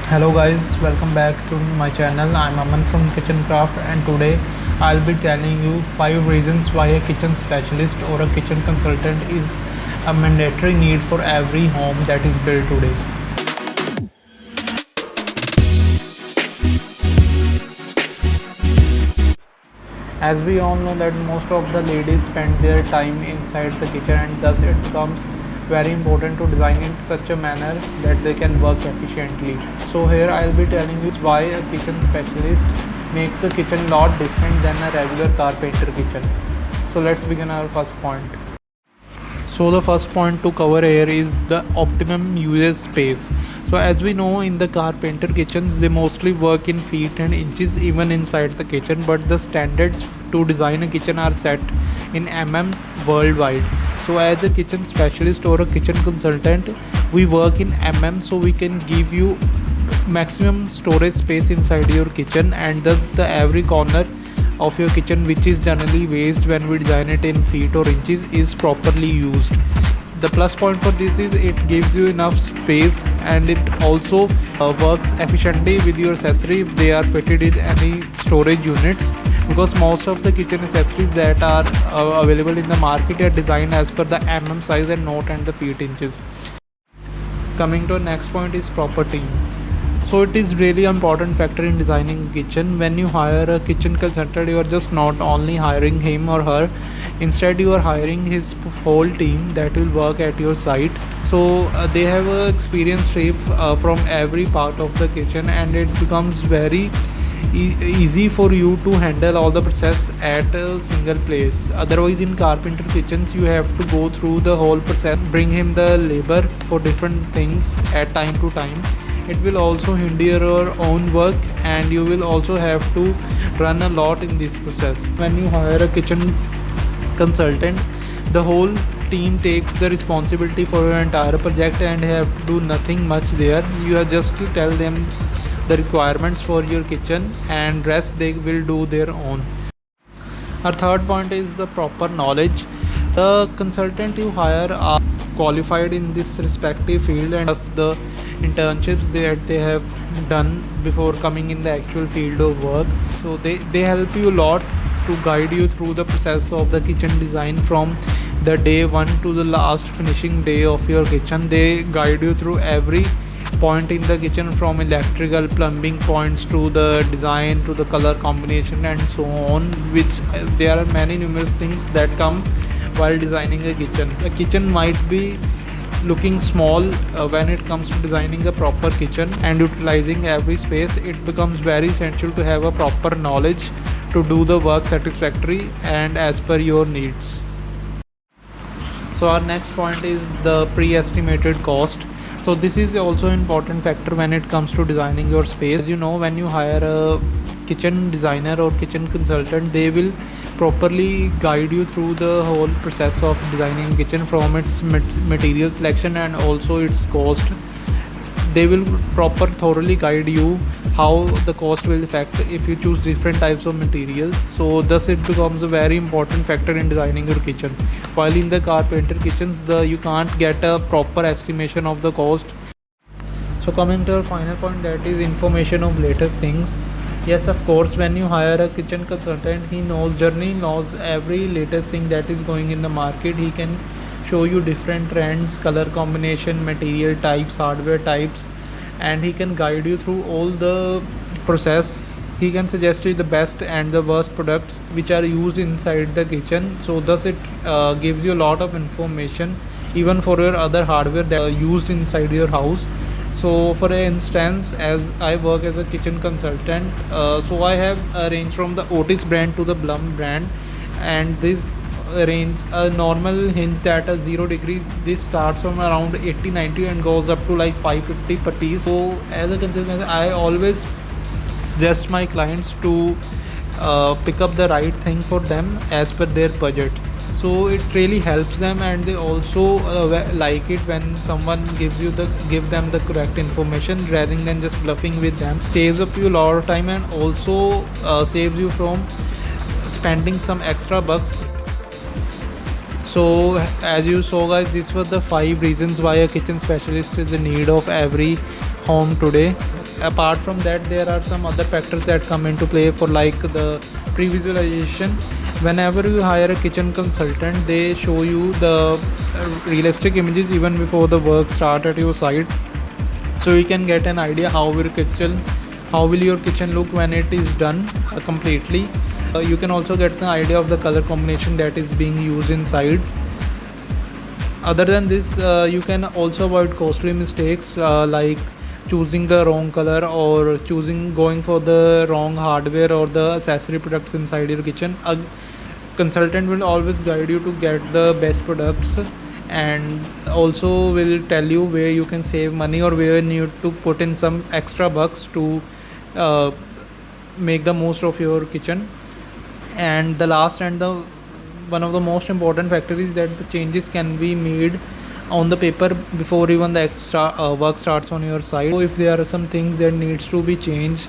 Hello guys, welcome back to my channel. I'm Aman from Kitchen Craft, and today I'll be telling you 5 reasons why a kitchen specialist or a kitchen consultant is a mandatory need for every home that is built today. As we all know that most of the ladies spend their time inside the kitchen, and thus it becomes very important to design in such a manner that they can work efficiently. So here I'll be telling you why a kitchen specialist makes a kitchen lot different than a regular carpenter kitchen. So let's begin our first point. So the first point to cover here is the optimum usage space. So as we know, in the carpenter kitchens they mostly work in feet and inches even inside the kitchen, but the standards to design a kitchen are set in worldwide. So as a kitchen specialist or a kitchen consultant, we work in so we can give you maximum storage space inside your kitchen, and thus the every corner of your kitchen, which is generally waste when we design it in feet or inches, is properly used. The plus point for this is it gives you enough space, and it also works efficiently with your accessory if they are fitted in any storage units, because most of the kitchen accessories that are available in the market are designed as per the size and not and the feet inches. Coming to the next point is proper team. So it is really important factor in designing kitchen. When you hire a kitchen consultant, you are just not only hiring him or her, instead you are hiring his whole team that will work at your site. So they have a experienced staff from every part of the kitchen, and it becomes very easy for you to handle all the process at a single place. Otherwise, in carpenter kitchens you have to go through the whole process, bring him the labor for different things at time to time. It will also hinder your own work, and you will also have to run a lot in this process. When you hire a kitchen consultant, the whole team takes the responsibility for your entire project and have to do nothing much there. You have just to tell them the requirements for your kitchen, and rest they will do their own. Our third point is the proper knowledge. The consultant you hire are qualified in this respective field, and thus the internships that they have done before coming in the actual field of work. So they help you a lot to guide you through the process of the kitchen design from the day one to the last finishing day of your kitchen. They guide you through every point in the kitchen, from electrical plumbing points to the design to the color combination and so on, which there are many numerous things that come while designing a kitchen. A kitchen might be looking small, when it comes to designing a proper kitchen and utilizing every space, it becomes very essential to have a proper knowledge to do the work satisfactory and as per your needs. So our next point is the pre-estimated cost. So this is also an important factor when it comes to designing your space. As you know, when you hire a kitchen designer or kitchen consultant, they will properly guide you through the whole process of designing a kitchen, from its material selection and also its cost. They will thoroughly guide you how the cost will affect if you choose different types of materials. So thus it becomes a very important factor in designing your kitchen. While in the carpenter kitchens, you can't get a proper estimation of the cost. So coming to our final point, that is information of latest things. Yes, of course, when you hire a kitchen consultant, he knows every latest thing that is going in the market. He can show you different trends, color combination, material types, hardware types, and he can guide you through all the process. He can suggest you the best and the worst products which are used inside the kitchen. So thus it gives you a lot of information even for your other hardware that are used inside your house. So for instance, as I work as a kitchen consultant, so I have a range from the Otis brand to the Blum brand, and this range, a normal hinge that a 0 degree, this starts from around 80-90 and goes up to like 550 per piece. So as a consultant, I always suggest my clients to pick up the right thing for them as per their budget. So it really helps them, and they also like it when someone give them the correct information rather than just bluffing with them. Saves up you a lot of time, and also saves you from spending some extra bucks. So as you saw guys, these were the 5 reasons why a kitchen specialist is in need of every home today. apart from that, there are some other factors that come into play for like the pre-visualization. Whenever you hire a kitchen consultant, they show you the realistic images even before the work start at your site, so you can get an idea how will your kitchen look when it is done completely. You can also get the idea of the color combination that is being used inside. Other than this, you can also avoid costly mistakes like choosing the wrong color or going for the wrong hardware or the accessory products inside your kitchen. A consultant will always guide you to get the best products, and also will tell you where you can save money or where you need to put in some extra bucks to make the most of your kitchen. And the last and the one of the most important factors is that the changes can be made on the paper before even the extra work starts on your site. So if there are some things that needs to be changed,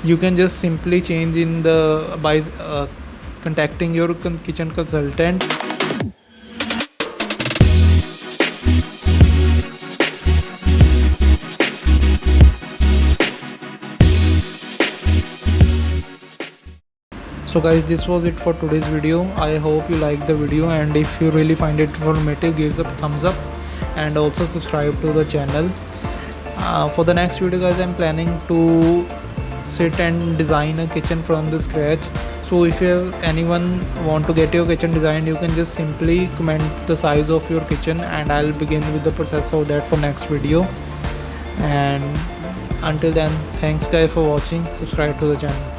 you can just simply change in the by contacting your kitchen consultant. So guys, this was it for today's video. I hope you liked the video, and if you really find it informative, give a thumbs up and also subscribe to the channel. For the next video guys, I'm planning to sit and design a kitchen from the scratch. So if you have anyone want to get your kitchen designed, you can just simply comment the size of your kitchen and I'll begin with the process of that for next video. And until then, thanks guys for watching. Subscribe to the channel.